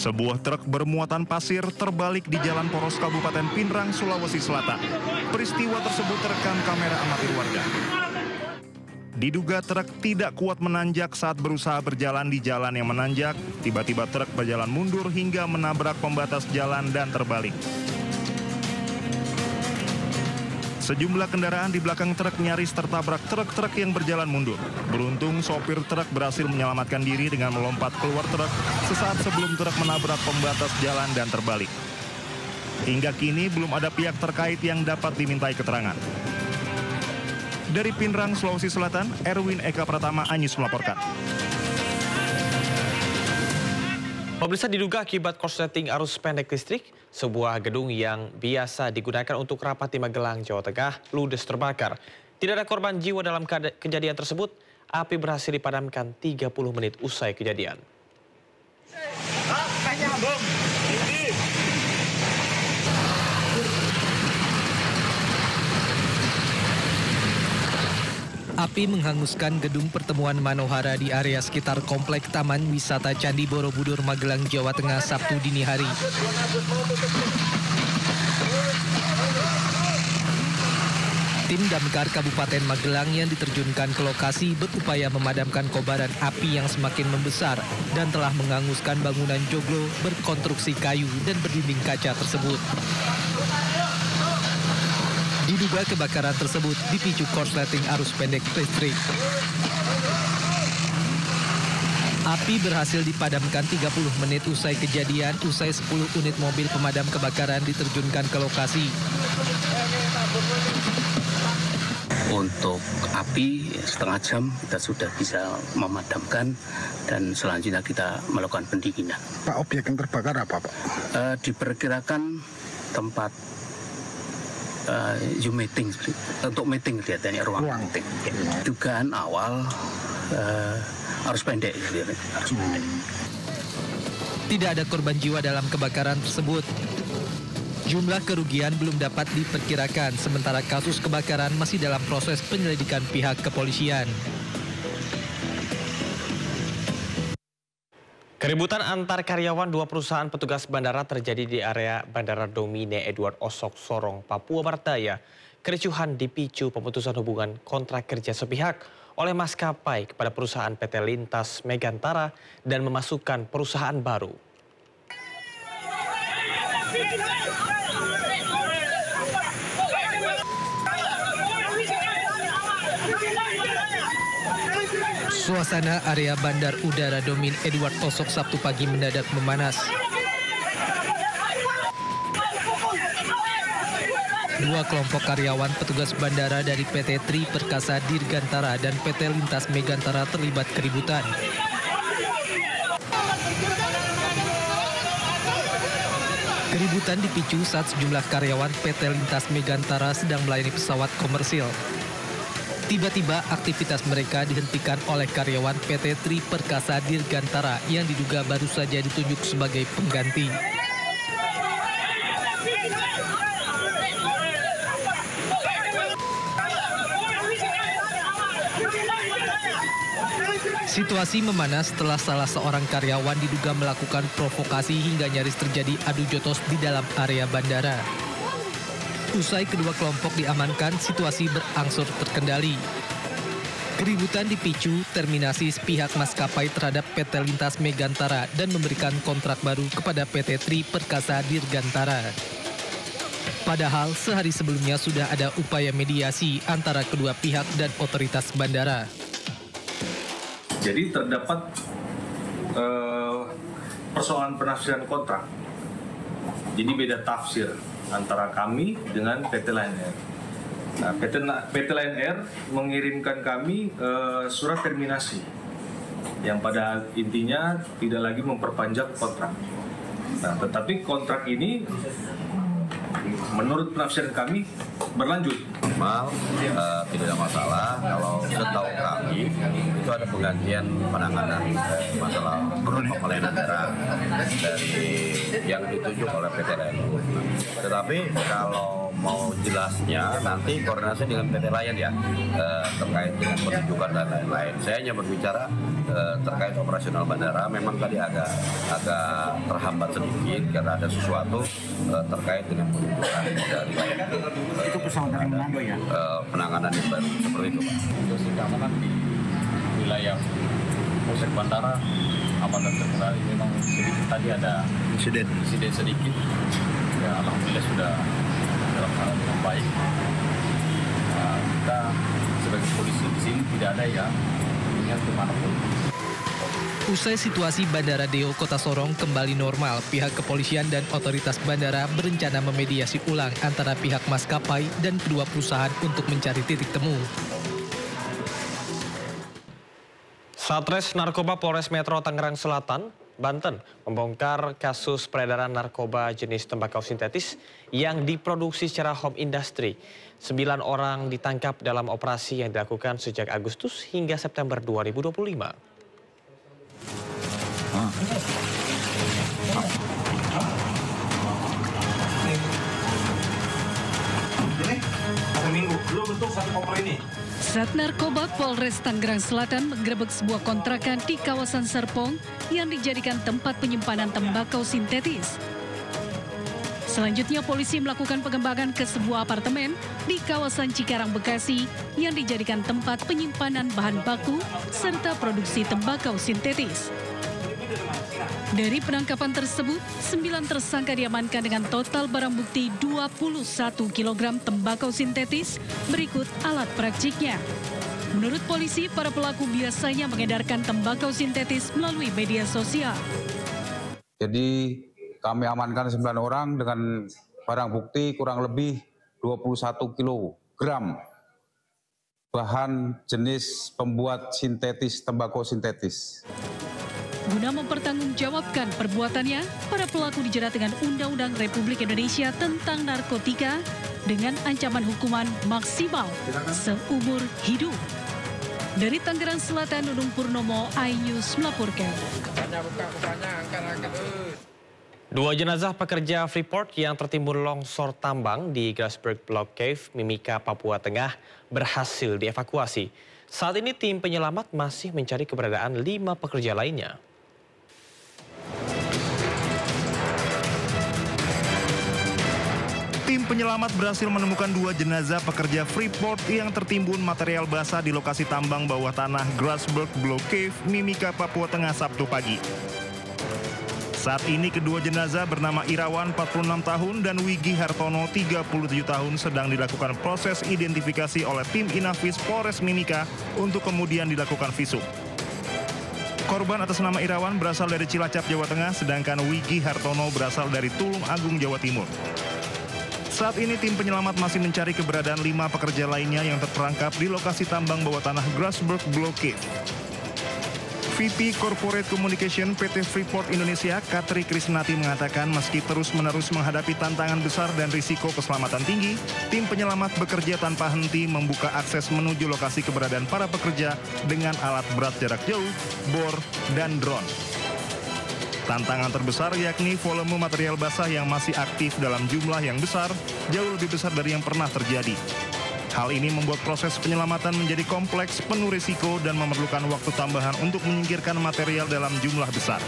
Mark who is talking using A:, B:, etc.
A: Sebuah truk bermuatan pasir terbalik di Jalan Poros Kabupaten Pinrang, Sulawesi Selatan. Peristiwa tersebut terekam kamera amatir warga. Diduga truk tidak kuat menanjak saat berusaha berjalan di jalan yang menanjak. Tiba-tiba truk berjalan mundur hingga menabrak pembatas jalan dan terbalik. Sejumlah kendaraan di belakang truk nyaris tertabrak truk-truk yang berjalan mundur. Beruntung sopir truk berhasil menyelamatkan diri dengan melompat keluar truk sesaat sebelum truk menabrak pembatas jalan dan terbalik. Hingga kini belum ada pihak terkait yang dapat dimintai keterangan. Dari Pinrang, Sulawesi Selatan, Erwin Eka Pratama Anyus melaporkan.
B: Pemirsa, diduga akibat korsleting arus pendek listrik, sebuah gedung yang biasa digunakan untuk rapat di Magelang, Jawa Tengah, ludes terbakar. Tidak ada korban jiwa dalam kejadian tersebut. Api berhasil dipadamkan 30 menit usai kejadian.
C: Api menghanguskan gedung pertemuan Manohara di area sekitar Komplek Taman Wisata Candi Borobudur, Magelang, Jawa Tengah, Sabtu dini hari. Tim damkar Kabupaten Magelang yang diterjunkan ke lokasi berupaya memadamkan kobaran api yang semakin membesar dan telah menghanguskan bangunan joglo berkonstruksi kayu dan berdinding kaca tersebut. Diduga kebakaran tersebut dipicu korsleting arus pendek listrik. Api berhasil dipadamkan 30 menit usai kejadian, usai 10 unit mobil pemadam kebakaran diterjunkan ke lokasi.
D: Untuk api setengah jam kita sudah bisa memadamkan dan selanjutnya kita melakukan pendinginan.
E: Pak, objek yang terbakar apa, Pak?
D: Diperkirakan tempat Zoom meeting, untuk meeting kelihatannya ruang meeting. Dugaan awal arus pendek.
C: Tidak ada korban jiwa dalam kebakaran tersebut. Jumlah kerugian belum dapat diperkirakan, sementara kasus kebakaran masih dalam proses penyelidikan pihak kepolisian.
B: Keributan antar karyawan dua perusahaan petugas bandara terjadi di area Bandara Domine Edward Osok, Sorong, Papua Barat Daya. Kericuhan dipicu pemutusan hubungan kontrak kerja sepihak oleh maskapai kepada perusahaan PT Lintas Megantara dan memasukkan perusahaan baru.
C: Suasana area Bandar Udara Domine Edward Osok Sabtu pagi mendadak memanas. Dua kelompok karyawan petugas bandara dari PT Tri Perkasa Dirgantara dan PT Lintas Megantara terlibat keributan. Keributan dipicu saat sejumlah karyawan PT Lintas Megantara sedang melayani pesawat komersil. Tiba-tiba aktivitas mereka dihentikan oleh karyawan PT Tri Perkasa Dirgantara yang diduga baru saja ditunjuk sebagai pengganti. Situasi memanas setelah salah seorang karyawan diduga melakukan provokasi hingga nyaris terjadi adu jotos di dalam area bandara. Usai kedua kelompok diamankan, situasi berangsur terkendali. Keributan dipicu terminasi pihak maskapai terhadap PT Lintas Megantara dan memberikan kontrak baru kepada PT Tri Perkasa Dirgantara. Padahal sehari sebelumnya sudah ada upaya mediasi antara kedua pihak dan otoritas bandara.
F: Jadi terdapat persoalan penafsiran kontrak. Jadi beda tafsir antara kami dengan PT Lion Air. Nah, PT Lion Air mengirimkan kami surat terminasi yang pada intinya tidak lagi memperpanjang kontrak. Nah, tetapi kontrak ini menurut penafsiran kami berlanjut.
G: normal, tidak ada masalah. Kalau setahu kami itu ada penggantian penanganan masalah pelayanan darah dari yang ditunjuk oleh PT Lion. Tetapi kalau mau jelasnya nanti koordinasi dengan PT Lion ya, terkait dengan penunjukan dan lain-lain. Saya hanya berbicara terkait operasional bandara. Memang tadi agak terhambat sedikit karena ada sesuatu terkait dengan penunjukan dari Lion.
E: Itu pesawat dari Manado ya?
G: Penanganan yang baru seperti itu, Pak.
H: Situasi keamanan di wilayah Polsek Bandara aman dan terkendali. Memang sedikit tadi ada insiden sedikit. Ya, alhamdulillah sudah dalam keadaan yang baik. Kita sebagai polisi di sini tidak ada yang ingat kemanapun.
C: Usai situasi Bandara Deo Kota Sorong kembali normal, pihak kepolisian dan otoritas bandara berencana memediasi ulang antara pihak maskapai dan kedua perusahaan untuk mencari titik temu.
B: Satres Narkoba Polres Metro Tangerang Selatan, Banten, membongkar kasus peredaran narkoba jenis tembakau sintetis yang diproduksi secara home industry. 9 orang ditangkap dalam operasi yang dilakukan sejak Agustus hingga September 2025.
I: Sat Narkoba Polres Tangerang Selatan menggerebek sebuah kontrakan di kawasan Serpong yang dijadikan tempat penyimpanan tembakau sintetis. Selanjutnya polisi melakukan pengembangan ke sebuah apartemen di kawasan Cikarang, Bekasi yang dijadikan tempat penyimpanan bahan baku serta produksi tembakau sintetis. Dari penangkapan tersebut, 9 tersangka diamankan dengan total barang bukti 21 kg tembakau sintetis berikut alat praktiknya. Menurut polisi, para pelaku biasanya mengedarkan tembakau sintetis melalui media sosial.
J: Jadi kami amankan 9 orang dengan barang bukti kurang lebih 21 kg bahan jenis pembuat sintetis tembakau sintetis.
I: Guna mempertanggungjawabkan perbuatannya, para pelaku dijerat dengan Undang-Undang Republik Indonesia tentang narkotika dengan ancaman hukuman maksimal seumur hidup. Dari Tangerang Selatan, Nunung Purnomo, iNews melaporkan.
B: 2 jenazah pekerja Freeport yang tertimbun longsor tambang di Grasberg Block Cave, Mimika, Papua Tengah berhasil dievakuasi. Saat ini tim penyelamat masih mencari keberadaan 5 pekerja lainnya.
A: Tim penyelamat berhasil menemukan 2 jenazah pekerja Freeport yang tertimbun material basah di lokasi tambang bawah tanah Grasberg Block Cave, Mimika, Papua Tengah, Sabtu pagi. Saat ini kedua jenazah bernama Irawan 46 tahun dan Wigi Hartono 37 tahun sedang dilakukan proses identifikasi oleh tim Inafis Polres Mimika untuk kemudian dilakukan visum. Korban atas nama Irawan berasal dari Cilacap, Jawa Tengah, sedangkan Wigi Hartono berasal dari Tulung Agung, Jawa Timur. Saat ini tim penyelamat masih mencari keberadaan 5 pekerja lainnya yang terperangkap di lokasi tambang bawah tanah Grasberg Block Cave. VP Corporate Communication PT Freeport Indonesia, Katri Krisnati mengatakan meski terus-menerus menghadapi tantangan besar dan risiko keselamatan tinggi, tim penyelamat bekerja tanpa henti membuka akses menuju lokasi keberadaan para pekerja dengan alat berat jarak jauh, bor, dan drone. Tantangan terbesar yakni volume material basah yang masih aktif dalam jumlah yang besar, jauh lebih besar dari yang pernah terjadi. Hal ini membuat proses penyelamatan menjadi kompleks, penuh risiko, dan memerlukan waktu tambahan untuk menyingkirkan material dalam jumlah besar.